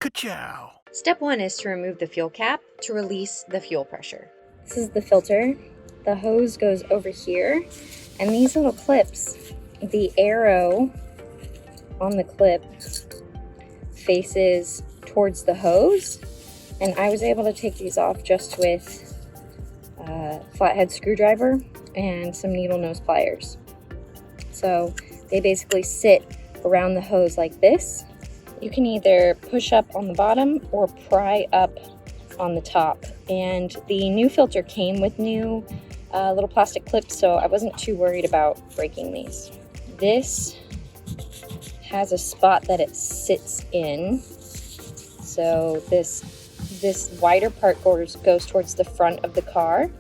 Ka-chow. Step 1 is to remove the fuel cap to release the fuel pressure. This is the filter. The hose goes over here, and these little clips, the arrow on the clip faces towards the hose, and I was able to take these off just with a flathead screwdriver and some needle nose pliers. So they basically sit around the hose like this. You can either push up on the bottom or pry up on the top. And the new filter came with new little plastic clips, so I wasn't too worried about breaking these. This has a spot that it sits in. So this wider part goes towards the front of the car.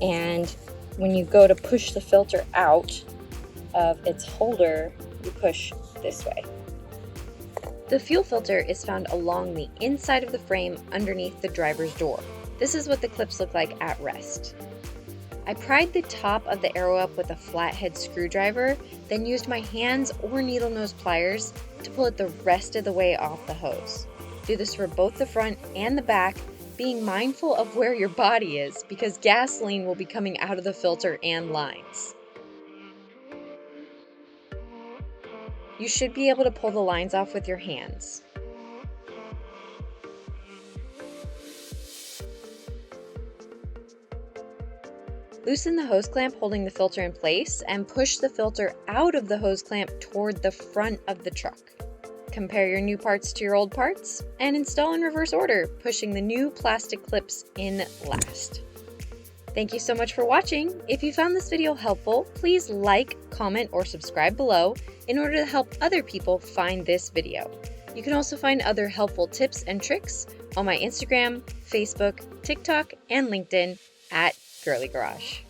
And when you go to push the filter out of its holder, you push this way. The fuel filter is found along the inside of the frame underneath the driver's door. This is what the clips look like at rest. I pried the top of the arrow up with a flathead screwdriver, then used my hands or needle nose pliers to pull it the rest of the way off the hose. Do this for both the front and the back, being mindful of where your body is because gasoline will be coming out of the filter and lines. You should be able to pull the lines off with your hands. Loosen the hose clamp holding the filter in place and push the filter out of the hose clamp toward the front of the truck. Compare your new parts to your old parts and install in reverse order, pushing the new plastic clips in last. Thank you so much for watching. If you found this video helpful, please like, comment, or subscribe below in order to help other people find this video. You can also find other helpful tips and tricks on my Instagram, Facebook, TikTok, and LinkedIn at Girlie Garage.